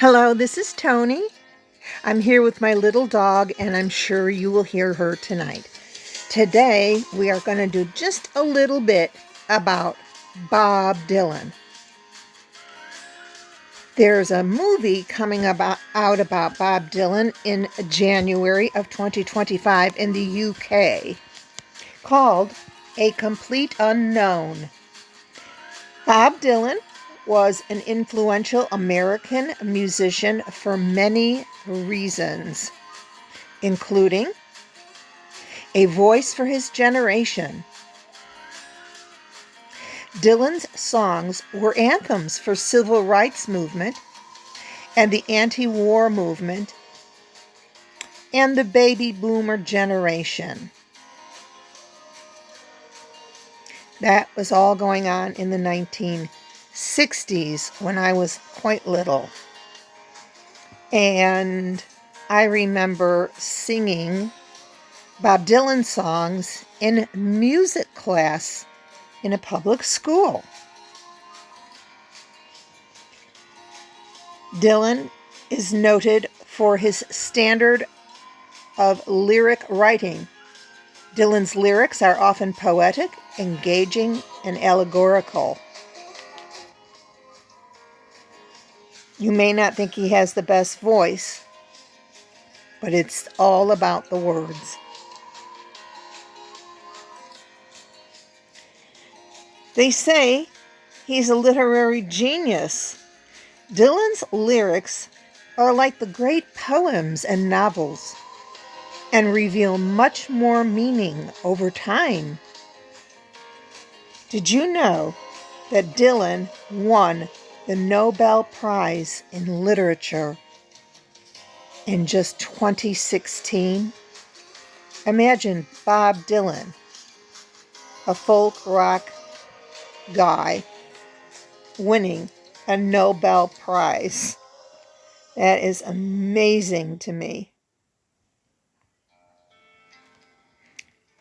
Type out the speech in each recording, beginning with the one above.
Hello, this is Tony. I'm here with my little dog, and I'm sure you will hear her tonight. Today, we are going to do just a little bit about Bob Dylan. There's a movie coming out about Bob Dylan in January of 2025 in the UK called A Complete Unknown. Bob Dylan was an influential American musician for many reasons, including a voice for his generation. Dylan's songs were anthems for civil rights movement and the anti-war movement and the baby boomer generation. That was all going on in the 1960s when I was quite little. And I remember singing Bob Dylan songs in music class in a public school. Dylan is noted for his standard of lyric writing. Dylan's lyrics are often poetic, engaging, and allegorical. You may not think he has the best voice, but it's all about the words. They say he's a literary genius. Dylan's lyrics are like the great poems and novels and reveal much more meaning over time. Did you know that Dylan won the Nobel Prize in Literature in just 2016? Imagine Bob Dylan, a folk rock guy, winning a Nobel Prize. That is amazing to me.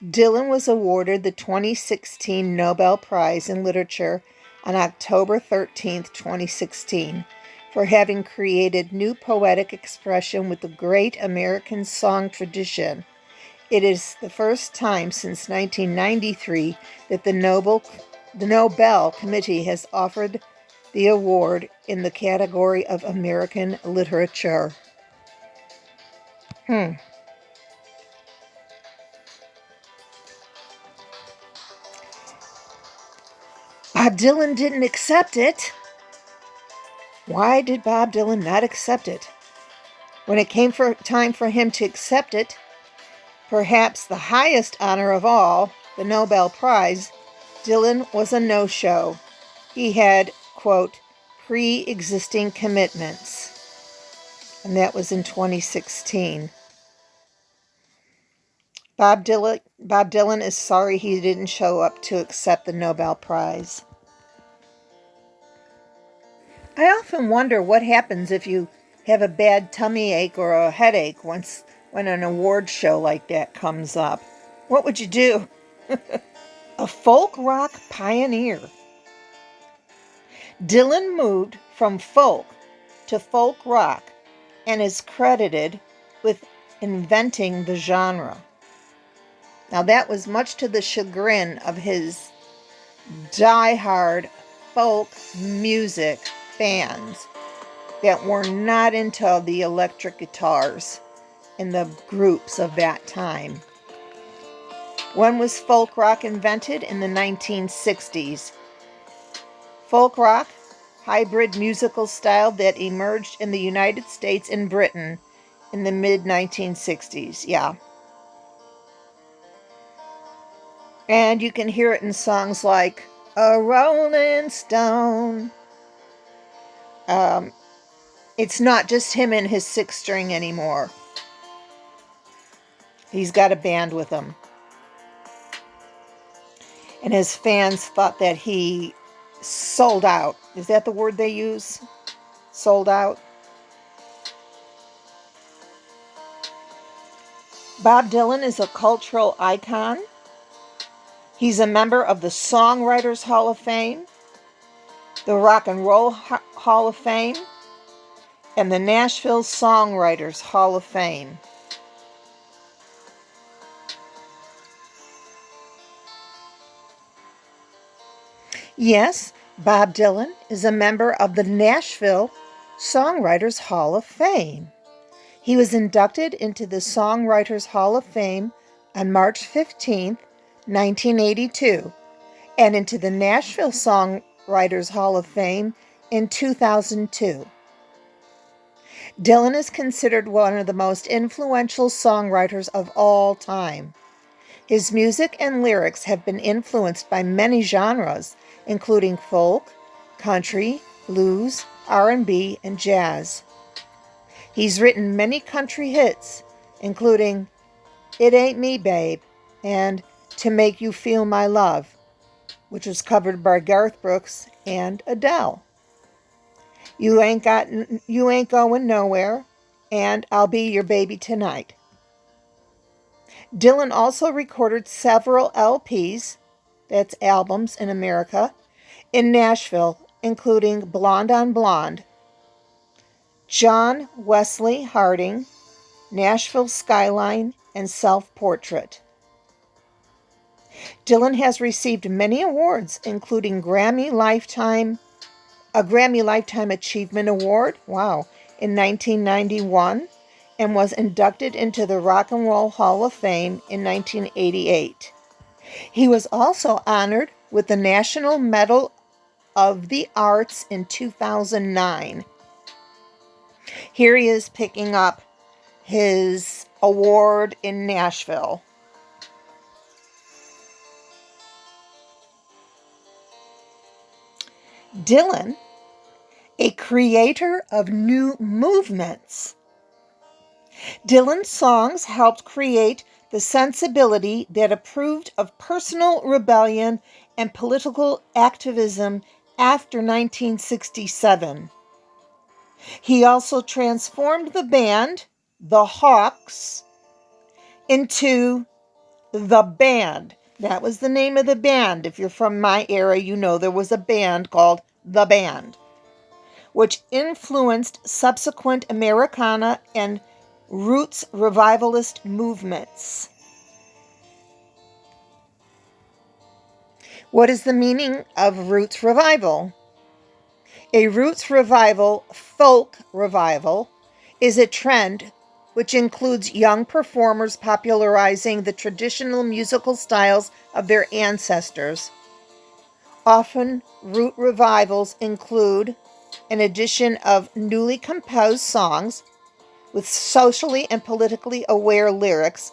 Dylan was awarded the 2016 Nobel Prize in Literature on October 13, 2016, for having created new poetic expression with the great American song tradition. It is the first time since 1993 that the Nobel Committee has offered the award in the category of American literature. Bob Dylan didn't accept it. Why did Bob Dylan not accept it? When it came time for him to accept it, perhaps the highest honor of all, the Nobel Prize, Dylan was a no-show. He had, quote, pre-existing commitments. And that was in 2016. Bob Dylan is sorry he didn't show up to accept the Nobel Prize. I often wonder what happens if you have a bad tummy ache or a headache when an award show like that comes up. What would you do? A folk rock pioneer. Dylan moved from folk to folk rock and is credited with inventing the genre. Now that was much to the chagrin of his die-hard folk music fans that were not into the electric guitars in the groups of that time. When was folk rock invented? In the 1960s. Folk rock, hybrid musical style that emerged in the United States and Britain in the mid-1960s. Yeah. And you can hear it in songs like A Rolling Stone. It's not just him and his six string anymore. He's got a band with him. And his fans thought that he sold out. Is that the word they use? Sold out? Bob Dylan is a cultural icon. He's a member of the Songwriters Hall of Fame, the Rock and Roll Hall of Fame, and the Nashville Songwriters Hall of Fame. Yes, Bob Dylan is a member of the Nashville Songwriters Hall of Fame. He was inducted into the Songwriters Hall of Fame on March 15, 1982, and into the Nashville Songwriters Hall of Fame in 2002. Dylan is considered one of the most influential songwriters of all time. His music and lyrics have been influenced by many genres, including folk, country, blues, R&B, and jazz. He's written many country hits, including It Ain't Me, Babe, and To Make You Feel My Love, which was covered by Garth Brooks and Adele. You Ain't Going Nowhere, and I'll Be Your Baby Tonight. Dylan also recorded several LPs, that's albums in America, in Nashville, including Blonde on Blonde, John Wesley Harding, Nashville Skyline, and Self-Portrait. Dylan has received many awards, including a Grammy Lifetime Achievement Award, in 1991, and was inducted into the Rock and Roll Hall of Fame in 1988. He was also honored with the National Medal of the Arts in 2009. Here he is picking up his award in Nashville. Dylan, a creator of new movements. Dylan's songs helped create the sensibility that approved of personal rebellion and political activism after 1967. He also transformed the band, the Hawks, into the Band. That was the name of the band. If you're from my era, you know there was a band called The Band, which influenced subsequent Americana and roots revivalist movements. What is the meaning of roots revival? A roots revival, folk revival, is a trend which includes young performers popularizing the traditional musical styles of their ancestors. Often, root revivals include an addition of newly composed songs with socially and politically aware lyrics,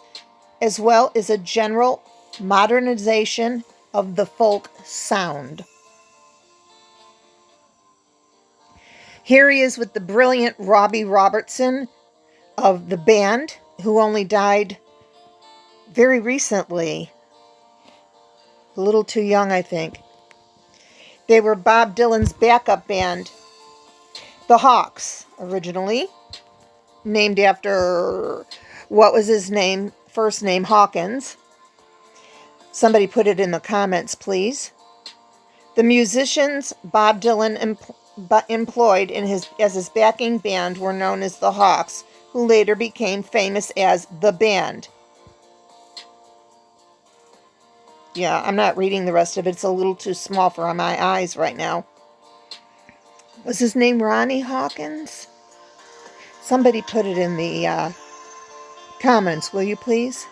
as well as a general modernization of the folk sound. Here he is with the brilliant Robbie Robertson of the Band, who only died very recently. A little too young, I think. They were Bob Dylan's backup band, the Hawks, originally named after, what was his name? First name, Hawkins. Somebody put it in the comments, please. The musicians Bob Dylan employed as his backing band were known as the Hawks, who later became famous as the Band. Yeah, I'm not reading the rest of it. It's a little too small for my eyes right now. Was his name Ronnie Hawkins? Somebody put it in the comments, will you please?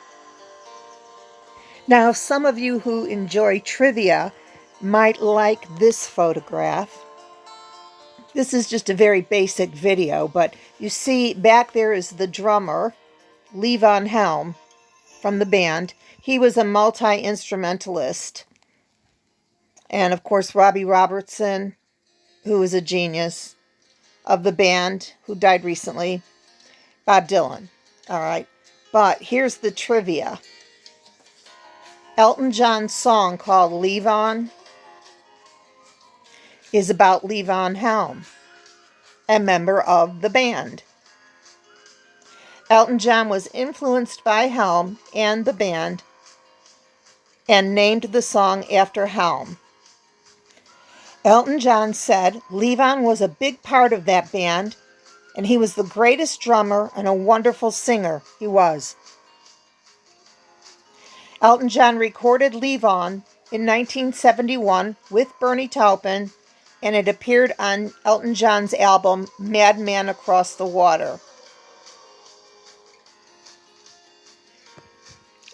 Now, some of you who enjoy trivia might like this photograph. This is just a very basic video, but you see back there is the drummer, Levon Helm, from the band. He was a multi-instrumentalist. And of course, Robbie Robertson, who is a genius of the band, who died recently. Bob Dylan. All right. But here's the trivia. Elton John's song called Levon is about Levon Helm, a member of the band. Elton John was influenced by Helm and the band and named the song after Helm. Elton John said Levon was a big part of that band And he was the greatest drummer and a wonderful singer. He was. Elton John recorded Leave On in 1971 with Bernie Taupin, and it appeared on Elton John's album Madman Across the Water.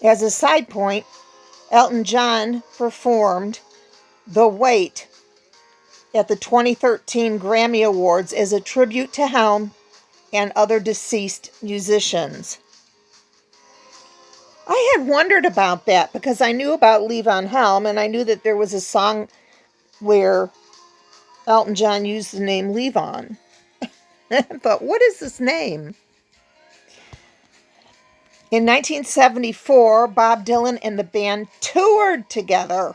As a side point, Elton John performed The Wait at the 2013 Grammy Awards as a tribute to Helm and other deceased musicians. I had wondered about that because I knew about Leave on Helm, and I knew that there was a song where Elton John used the name Leave On. But what is this name? In 1974, Bob Dylan and the band toured together.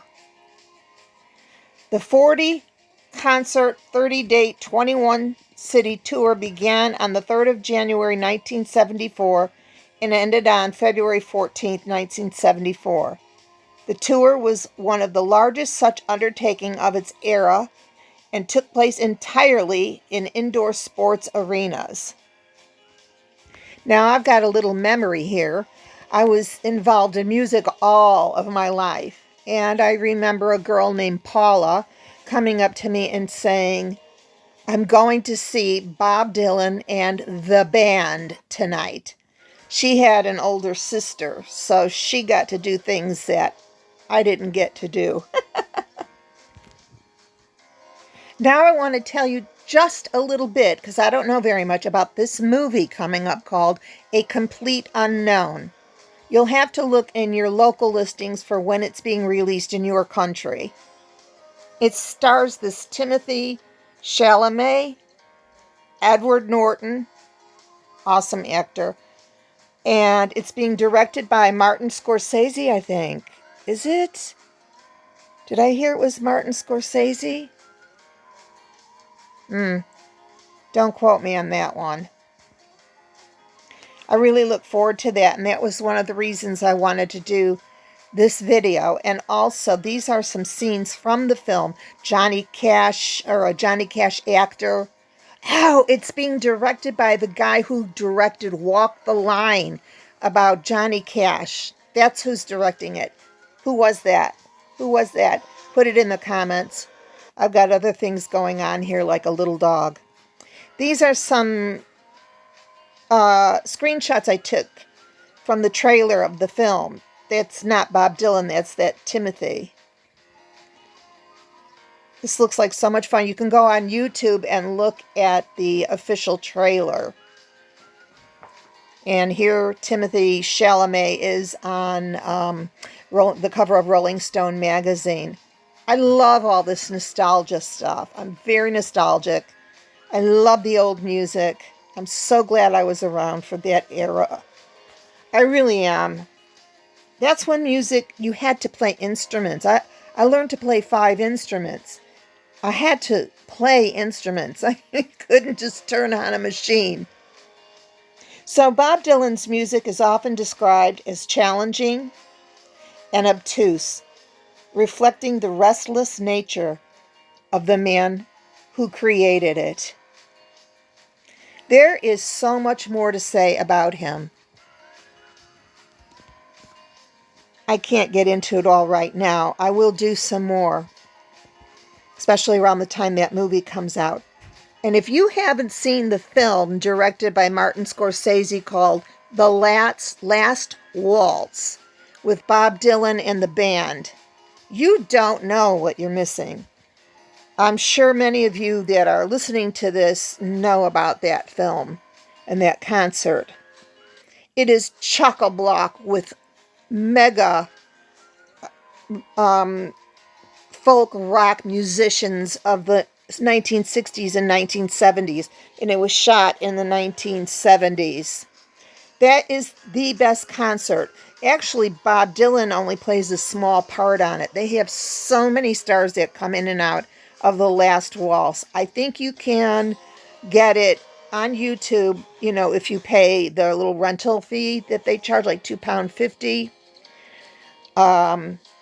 The 40-concert, 30-date, 21-city tour began on the 3rd of January, 1974, and ended on February 14, 1974. The tour was one of the largest such undertaking of its era and took place entirely in indoor sports arenas. Now, I've got a little memory here. I was involved in music all of my life, and I remember a girl named Paula coming up to me and saying, "I'm going to see Bob Dylan and the band tonight." She had an older sister, so she got to do things that I didn't get to do. Now I want to tell you just a little bit, because I don't know very much about this movie coming up called A Complete Unknown. You'll have to look in your local listings for when it's being released in your country. It stars this Timothy Chalamet, Edward Norton, awesome actor, and it's being directed by Martin Scorsese, I think. Is it? Did I hear it was Martin Scorsese? Don't quote me on that one. I really look forward to that, and that was one of the reasons I wanted to do this video. And also, these are some scenes from the film. Johnny Cash, or a Johnny Cash actor. Oh, it's being directed by the guy who directed Walk the Line about Johnny Cash. That's who's directing it. Who was that? Who was that? Put it in the comments. I've got other things going on here, like a little dog. These are some screenshots I took from the trailer of the film. That's not Bob Dylan, that's that Timothy. This looks like so much fun. You can go on YouTube and look at the official trailer. And here Timothy Chalamet is on the cover of Rolling Stone magazine. I love all this nostalgia stuff. I'm very nostalgic. I love the old music. I'm so glad I was around for that era. I really am. That's when music, you had to play instruments. I learned to play 5 instruments. I had to play instruments. I couldn't just turn on a machine. So Bob Dylan's music is often described as challenging and obtuse, reflecting the restless nature of the man who created it. There is so much more to say about him. I can't get into it all right now. I will do some more, especially around the time that movie comes out. And if you haven't seen the film directed by Martin Scorsese called The Last Waltz with Bob Dylan and the band, you don't know what you're missing. I'm sure many of you that are listening to this know about that film and that concert. It is chock-a-block with mega folk rock musicians of the 1960s and 1970s, and it was shot in the 1970s. That is the best concert. Actually, Bob Dylan only plays a small part on it. They have so many stars that come in and out of The Last Waltz. I think you can get it on YouTube, you know, if you pay the little rental fee that they charge, like £2.50.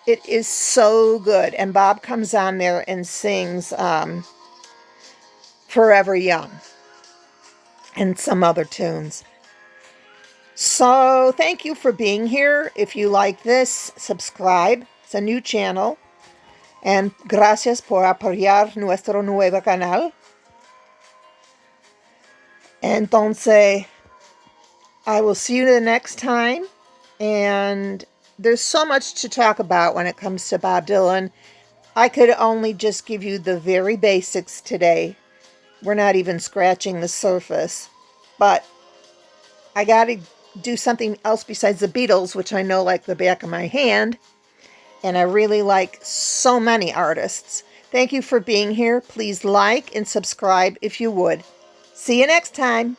It is so good. And Bob comes on there and sings Forever Young. and some other tunes. So thank you for being here. If you like this, subscribe. It's a new channel. And gracias por apoyar nuestro nuevo canal. Entonces, I will see you the next time. And there's so much to talk about when it comes to Bob Dylan. I could only just give you the very basics today. We're not even scratching the surface. But I got to do something else besides the Beatles, which I know like the back of my hand. And I really like so many artists. Thank you for being here. Please like and subscribe if you would. See you next time.